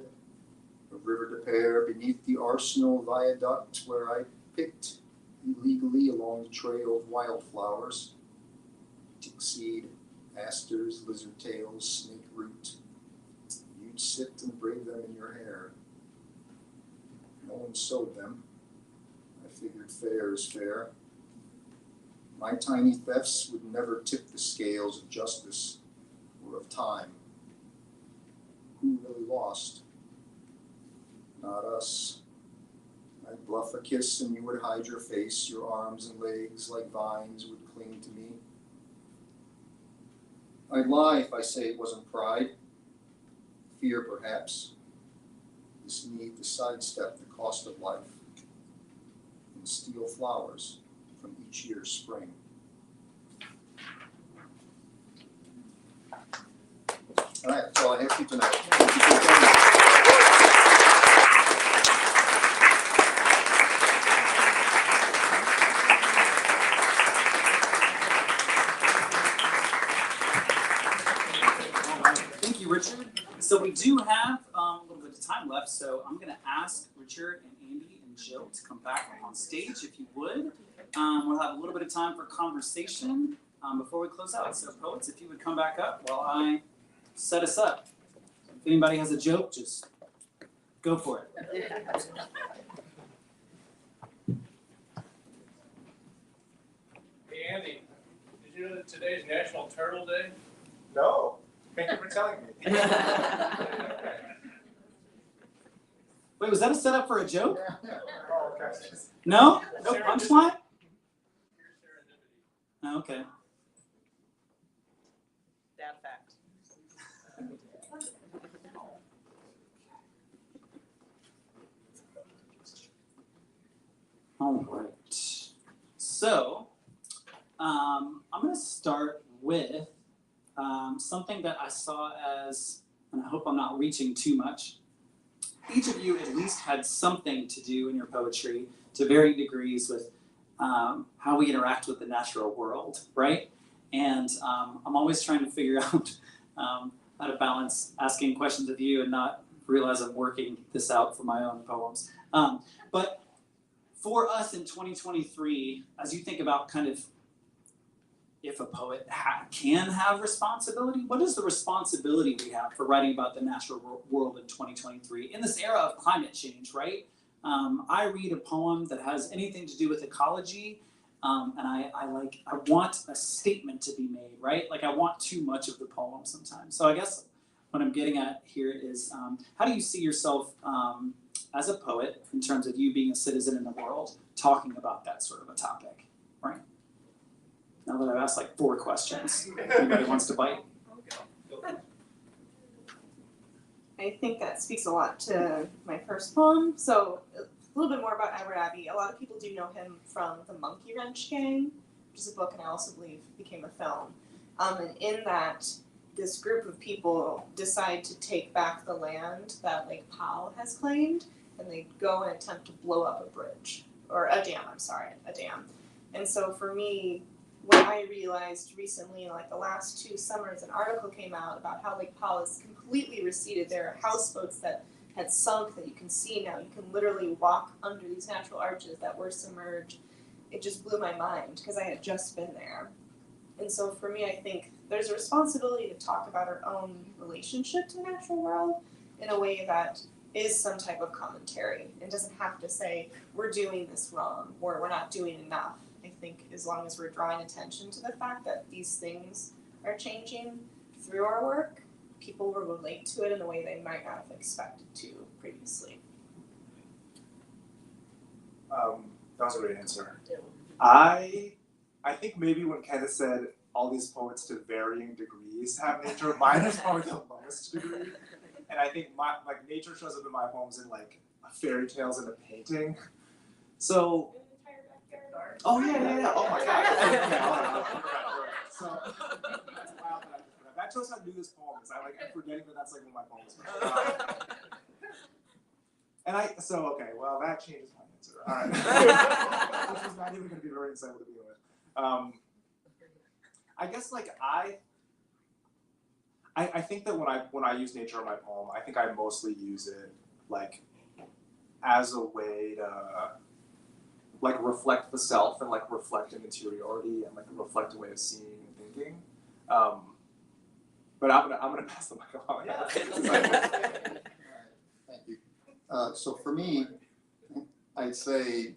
of River de Pere, beneath the Arsenal viaduct where I picked illegally along the trail of wildflowers, tickseed, asters, lizard tails, snake root. You'd sit and braid them in your hair. No one sewed them. I figured fair is fair. My tiny thefts would never tip the scales of justice or of time. Who really lost? Not us. I'd bluff a kiss and you would hide your face, your arms and legs like vines would cling to me. I'd lie if I say it wasn't pride, fear perhaps, this need to sidestep the cost of life and steal flowers from each year's spring. All right, that's all I have for you tonight. Thank you for coming. Thank you, Richard. So we do have a little bit of time left, so I'm going to ask Richard and Andy and Jill to come back on stage, if you would. We'll have a little bit of time for conversation before we close out. So poets, if you would come back up while I set us up. If anybody has a joke, just go for it. Hey Andy, did you know that today's National Turtle Day? No, thank you for telling me. Wait, was that a setup for a joke? Oh, okay. No? No punchline? Oh, okay. Dad fact. All right. So, I'm going to start with something that I saw as, and I hope I'm not reaching too much. Each of you at least had something to do in your poetry to varying degrees with how we interact with the natural world, right? And I'm always trying to figure out how to balance asking questions of you and not realize I'm working this out for my own poems. But for us in 2023, as you think about kind of if a poet can have responsibility, what is the responsibility we have for writing about the natural world in 2023 in this era of climate change, right? I read a poem that has anything to do with ecology, and I want a statement to be made, right? Like I want too much of the poem sometimes. So I guess what I'm getting at here is how do you see yourself as a poet in terms of you being a citizen in the world talking about that sort of a topic, right? Now that I've asked like 4 questions, anybody wants to bite? I think that speaks a lot to my first poem. So a little bit more about Edward Abbey. A lot of people do know him from the Monkey Wrench Gang, which is a book and I also believe became a film. And in that, this group of people decide to take back the land that Lake Powell has claimed, and they go and attempt to blow up a bridge, or a dam, a dam. And so for me, what I realized recently, like the last 2 summers, an article came out about how Lake Powell is completely receded. There are houseboats that had sunk that you can see now. You can literally walk under these natural arches that were submerged. It just blew my mind because I had just been there. And so for me, I think there's a responsibility to talk about our own relationship to the natural world in a way that is some type of commentary and doesn't have to say we're doing this wrong or we're not doing enough. I think as long as we're drawing attention to the fact that these things are changing through our work, people will relate to it in a way they might not have expected to previously. That was a great answer. I think maybe when Kenneth said all these poets to varying degrees have nature, mine is probably the lowest degree. And I think nature shows up in my poems in like fairy tales and a painting. So oh yeah. Oh my god. So that's wild that I just forgot. That shows how new this poem is. I'm forgetting that that's like one of my poems. Okay, well that changes my answer. All right. Which is not even gonna be very insightful to begin with. I guess like I think that when I use nature in my poem, I think I mostly use it like as a way to like reflect the self and like reflect an interiority and like reflect a way of seeing and thinking. But I'm gonna pass the mic on. Yeah. Thank you. So for me, I'd say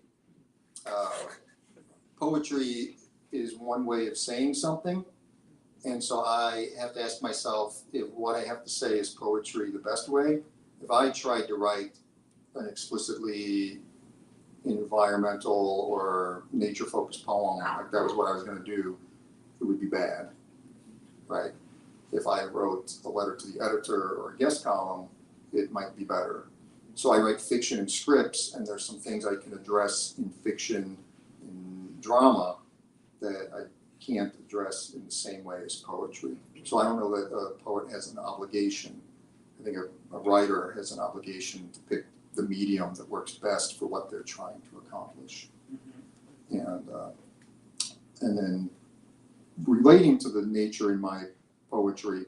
poetry is one way of saying something. And so I have to ask myself if what I have to say is poetry the best way. If I tried to write an explicitly environmental or nature-focused poem, like that was what I was going to do, it would be bad, right? If I wrote a letter to the editor or a guest column, it might be better. So I write fiction and scripts, and there's some things I can address in fiction and drama that I can't address in the same way as poetry. So I don't know that a poet has an obligation. I think a writer has an obligation to pick the medium that works best for what they're trying to accomplish. And then relating to the nature in my poetry,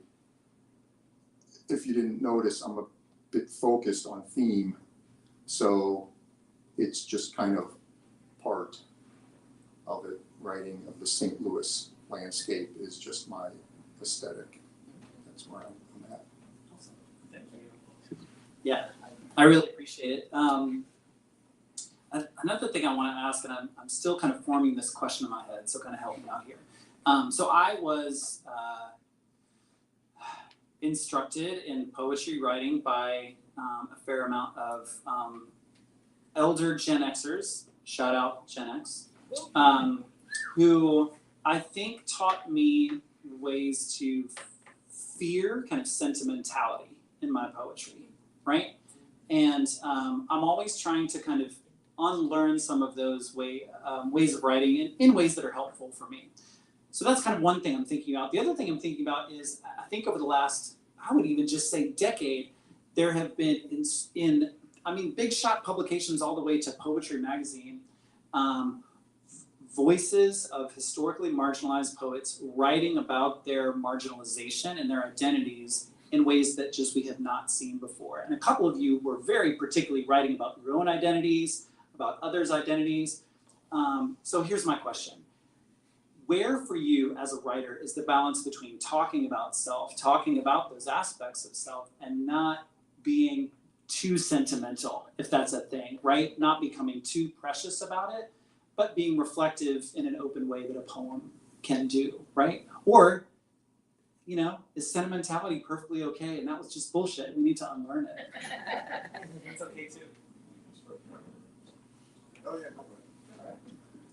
if you didn't notice, I'm a bit focused on theme, so it's just kind of part of it. Writing of the St. Louis landscape is just my aesthetic. That's where I'm at. Awesome. Thank you. Yeah, I really appreciate it. Another thing I want to ask, and I'm still kind of forming this question in my head, so kind of help me out here. So I was instructed in poetry writing by a fair amount of elder Gen Xers, shout out Gen X, who I think taught me ways to fear kind of sentimentality in my poetry, right? And I'm always trying to kind of unlearn some of those ways of writing in ways that are helpful for me. So that's kind of one thing I'm thinking about. The other thing I'm thinking about is, I think over the last, I would even just say decade, there have been big shot publications all the way to Poetry Magazine, voices of historically marginalized poets writing about their marginalization and their identities in ways that just we have not seen before. And a couple of you were very particularly writing about your own identities, about others' identities. So here's my question. Where for you as a writer is the balance between talking about self, talking about those aspects of self, and not being too sentimental, if that's a thing, right? Not becoming too precious about it, but being reflective in an open way that a poem can do, right? Or, is sentimentality perfectly okay and that was just bullshit? We need to unlearn it. It's okay too. Oh, yeah.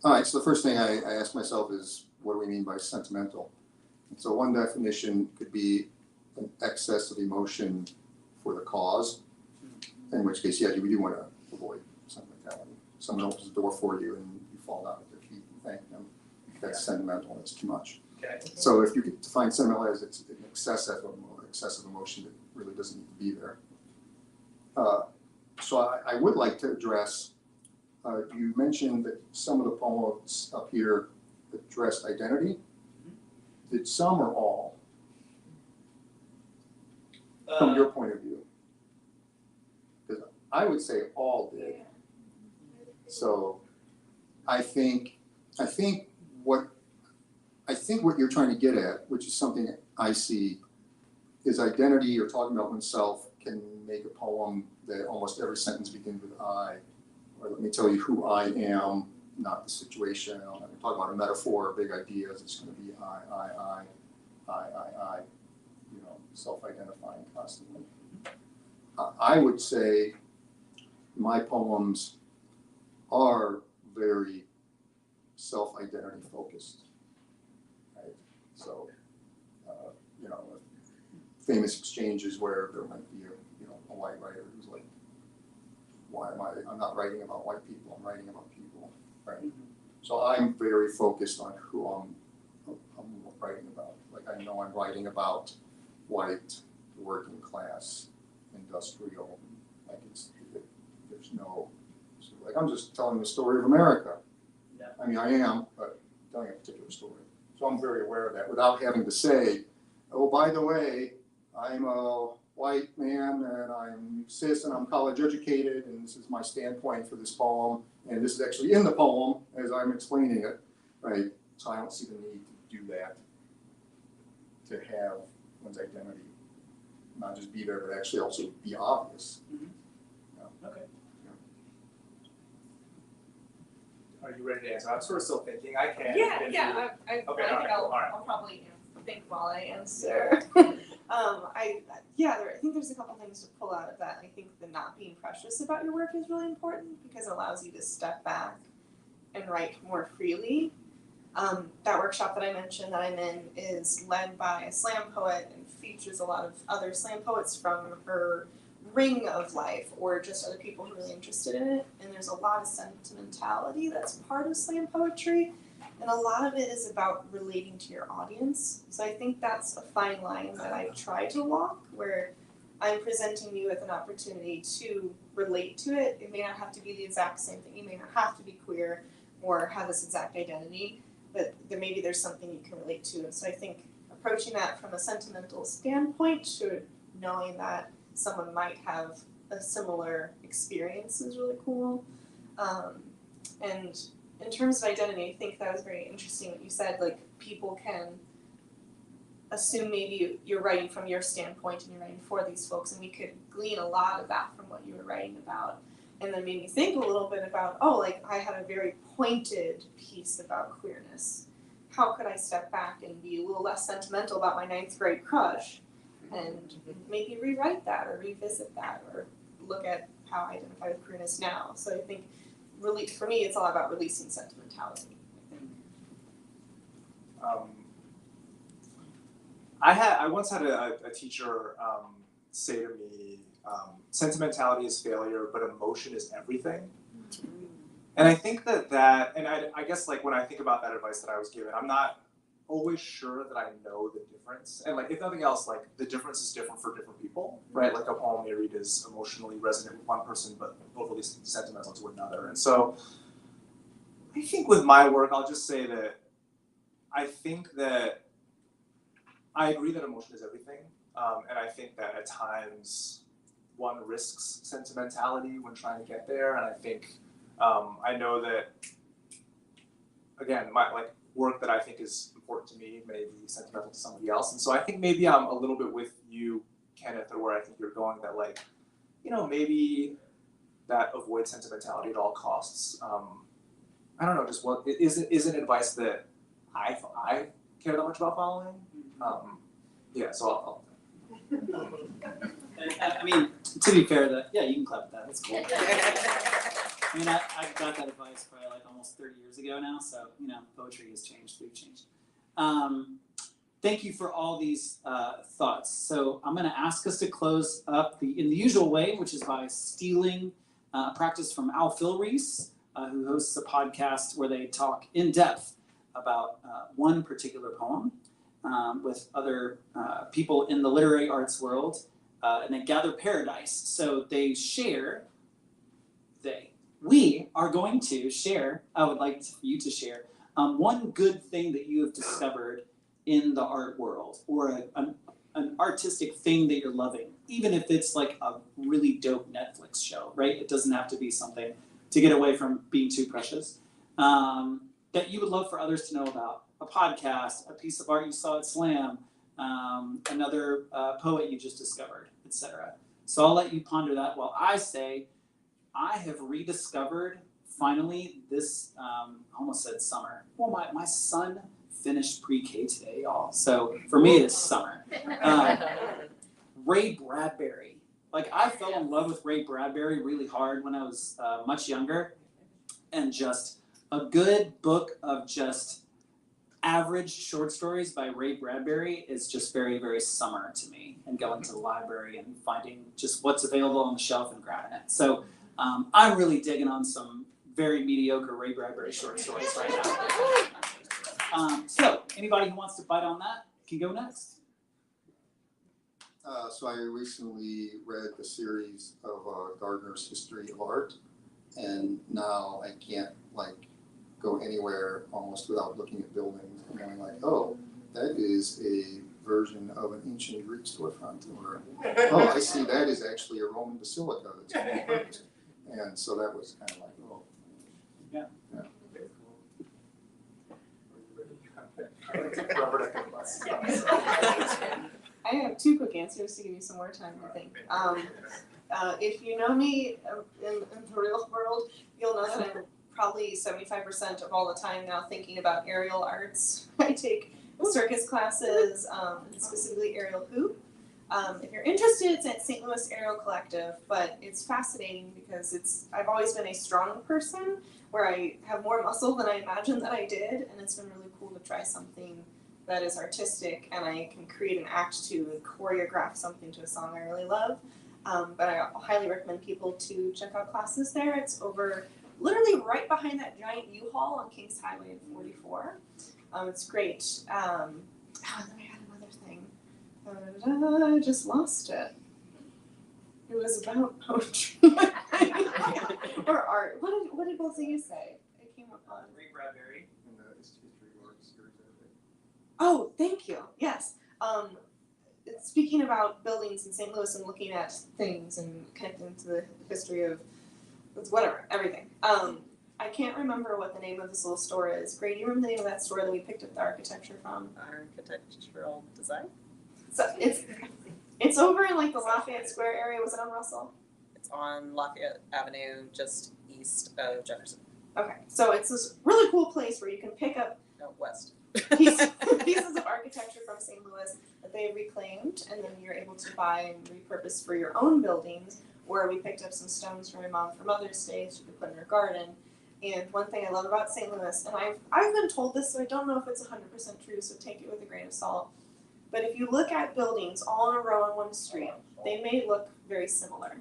All right, so the first thing I ask myself is, what do we mean by sentimental? And so one definition could be an excess of emotion for the cause, in which case, yeah, we do want to avoid sentimentality. Someone opens the door for you and you fall down at their feet and thank them. That's sentimental, that's too much. Okay. So if you could define sentimental as it's an excessive emotion that really doesn't need to be there. So I would like to address, you mentioned that some of the poems up here addressed identity. Did some or all? From your point of view? Because I would say all did. So I think what you're trying to get at, which is something I see, is identity or talking about oneself can make a poem that almost every sentence begins with I, or let me tell you who I am, not the situation. I'm talking about a metaphor, big ideas. It's going to be I, self-identifying constantly. I would say my poems are very self-identity focused, right? So, famous exchanges where there might be a white writer who's like, I'm not writing about white people, I'm writing about people, right? Mm-hmm. So I'm very focused on who I'm writing about. Like I know I'm writing about white, working class, industrial, there's no, I'm just telling the story of America. Yeah. I mean, I am, but I'm telling a particular story. So I'm very aware of that without having to say, oh, by the way, I'm a white man and I'm cis and I'm college educated and this is my standpoint for this poem and this is actually in the poem as I'm explaining it, right? So I don't see the need to do that, to have one's identity not just be there but actually also be obvious. Mm-hmm. Yeah. Okay. Are you ready to answer? I'm sort of still thinking. I can. I think I'll probably think while I answer. I think there's a couple things to pull out of that. I think the not being precious about your work is really important because it allows you to step back and write more freely. That workshop that I mentioned that I'm in is led by a slam poet and features a lot of other slam poets from her ring of life or just other people who are really interested in it. And there's a lot of sentimentality that's part of slam poetry. And a lot of it is about relating to your audience. So I think that's a fine line that I try to walk, where I'm presenting you with an opportunity to relate to it. It may not have to be the exact same thing. You may not have to be queer or have this exact identity, but maybe there's something you can relate to. And so I think approaching that from a sentimental standpoint to knowing that someone might have a similar experience is really cool. And in terms of identity, I think that was very interesting what you said, like people can assume maybe you're writing from your standpoint and you're writing for these folks, and we could glean a lot of that from what you were writing about. And then made me think a little bit about, like I had a very pointed piece about queerness. How could I step back and be a little less sentimental about my 9th grade crush and maybe rewrite that or revisit that or look at how I identify with queerness now. So I think really, for me, it's all about releasing sentimentality, I think. I once had a teacher say to me, sentimentality is failure, but emotion is everything. And I think that and I guess like when I think about that advice that I was given, I'm not always sure that I know the difference. And like if nothing else, like the difference is different for different people, right? Like a poem they read is emotionally resonant with one person, but overly sentimental to another. And so I think with my work, I'll just say that I think that I agree that emotion is everything. And I think that at times one risks sentimentality when trying to get there. And I think I know that, again, my like work that I think is important to me may be sentimental to somebody else. And so I think maybe I'm a little bit with you, Kenneth, or where I think you're going, that like, maybe that avoid sentimentality at all costs. I don't know, just what isn't advice that I care that much about following. Yeah, so I'll I mean, to be fair, you can clap at that. That's cool. I mean, I got that advice probably like almost 30 years ago now, so poetry has changed. We've changed. Thank you for all these thoughts. So I'm going to ask us to close up in the usual way, which is by stealing practice from Al Filreis, who hosts a podcast where they talk in depth about one particular poem with other people in the literary arts world, and they gather paradise. So they share. We are going to share. I would like for you to share one good thing that you have discovered in the art world, or an artistic thing that you're loving, even if it's like a really dope Netflix show, right? It doesn't have to be something to get away from being too precious, that you would love for others to know about. A podcast, a piece of art you saw at Slam, another poet you just discovered, etc. So I'll let you ponder that while I say I have rediscovered finally this, almost said summer. Well, my son finished pre-K today, y'all. So for me, it's summer. Ray Bradbury. Like I fell in love with Ray Bradbury really hard when I was much younger, and just a good book of just average short stories by Ray Bradbury is just very, very summer to me, and going to the library and finding just what's available on the shelf and grabbing it. So I'm really digging on some very mediocre Ray Bradbury short stories right now. So anybody who wants to bite on that can go next. So I recently read the series of Gardner's History of Art, and now I can't go anywhere almost without looking at buildings and going oh, that is a version of an ancient Greek storefront, or oh, I see that is actually a Roman basilica that's been repurposed. And so that was kind of oh. Yeah. I have 2 quick answers to give you some more time to think. If you know me in the real world, you'll know that I'm probably 75% of all the time now thinking about aerial arts. I take circus classes, specifically aerial hoop. If you're interested, it's at St. Louis Aerial Collective, but it's fascinating because I've always been a strong person where I have more muscle than I imagined that I did, and it's been really cool to try something that is artistic and I can create an act to and choreograph something to a song I really love. But I highly recommend people to check out classes there. It's over literally right behind that giant U-Haul on Kings Highway in 44. It's great. And then I had another thing. I just lost it. It was about poetry or art. What did both of you say? It came up on. Ray Bradbury. In the history or series, I think. Oh, thank you. Yes. Speaking about buildings in St. Louis and looking at things and connecting to the history of whatever, everything. I can't remember what the name of this little store is. Gray, do you remember the name of that store that we picked up the architecture from? Architectural design? So it's over in like the Lafayette Square area. Was it on Russell? It's on Lafayette Avenue, just east of Jefferson. Okay, so it's this really cool place where you can pick up No, west. pieces of architecture from St. Louis that they reclaimed, and then you're able to buy and repurpose for your own buildings. Where we picked up some stones from my mom for Mother's Day, so we could put in her garden. And one thing I love about St. Louis, and I've been told this, so I don't know if it's 100% true, so take it with a grain of salt. But if you look at buildings all in a row on one street, they may look very similar,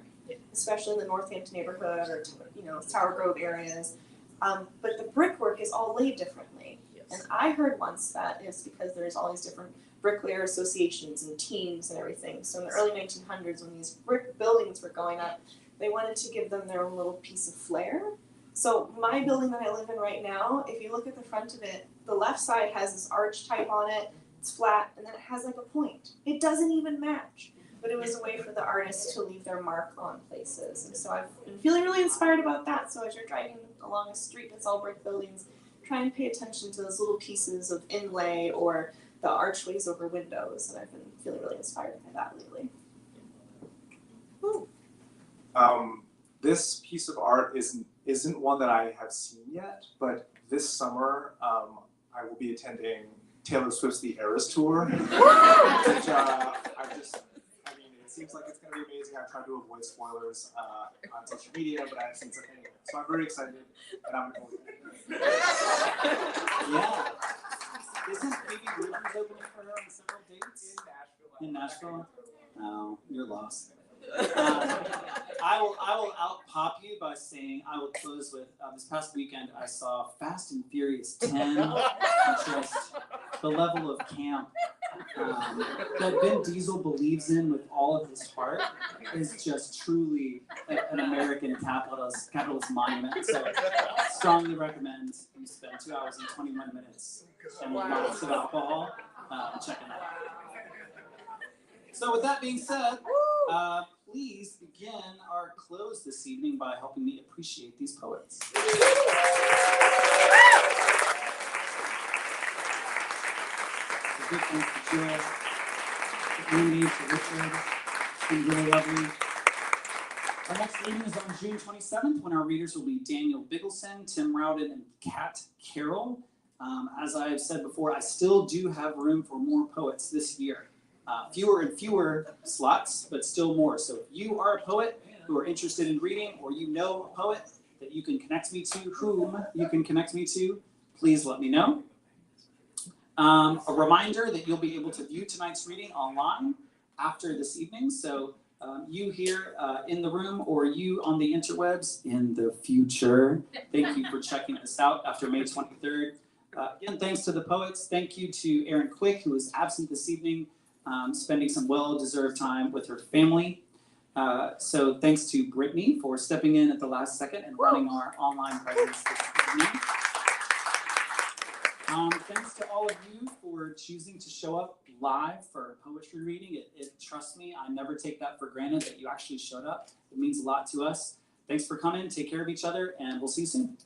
especially in the Northampton neighborhood or Tower Grove areas. But the brickwork is all laid differently. And I heard once that is because there's all these different bricklayer associations and teams and everything. So in the early 1900s, when these brick buildings were going up, they wanted to give them their own little piece of flair. So my building that I live in right now, if you look at the front of it, the left side has this arch type on it. It's flat, and then it has like a point. It doesn't even match. But it was a way for the artists to leave their mark on places. And so I've been feeling really inspired about that. So as you're driving along a street that's all brick buildings, try and pay attention to those little pieces of inlay or the archways over windows. And I've been feeling really inspired by that lately. This piece of art isn't one that I have seen yet, but this summer I will be attending Taylor Swift's The Eras Tour, which it seems like it's going to be amazing. I've tried to avoid spoilers on social media, but I have seen something anyway. So I'm very excited, and I'm going to Yeah. Isn't Baby Rivers opening for her on several dates? In Nashville? Oh, you're lost. I will out pop you by saying I will close with this past weekend I saw Fast and Furious 10. And just the level of camp that Vin Diesel believes in with all of his heart is just truly an American capitalist monument. So strongly recommend you spend 2 hours and 21 minutes and lots of alcohol checking it out. So with that being said, please begin our close this evening by helping me appreciate these poets. So big thanks to Jill, to Andy, to Richard. It's been really lovely. Our next reading is on June 27th, when our readers will be Daniel Biggleson, Tim Rowden, and Kat Carroll. As I have said before, I still do have room for more poets this year. Fewer and fewer slots, but still more. So if you are a poet who are interested in reading, or you know a poet that you can connect me to, please let me know. A reminder that you'll be able to view tonight's reading online after this evening. So you here in the room, or you on the interwebs in the future, thank you for checking this out after May 23rd. Again, thanks to the poets. Thank you to Erin Quick, who is absent this evening, spending some well-deserved time with her family. So thanks to Brittany for stepping in at the last second and running our online presence this evening. Thanks to all of you for choosing to show up live for poetry reading. Trust me, I never take that for granted that you actually showed up. It means a lot to us. Thanks for coming. Take care of each other, and we'll see you soon.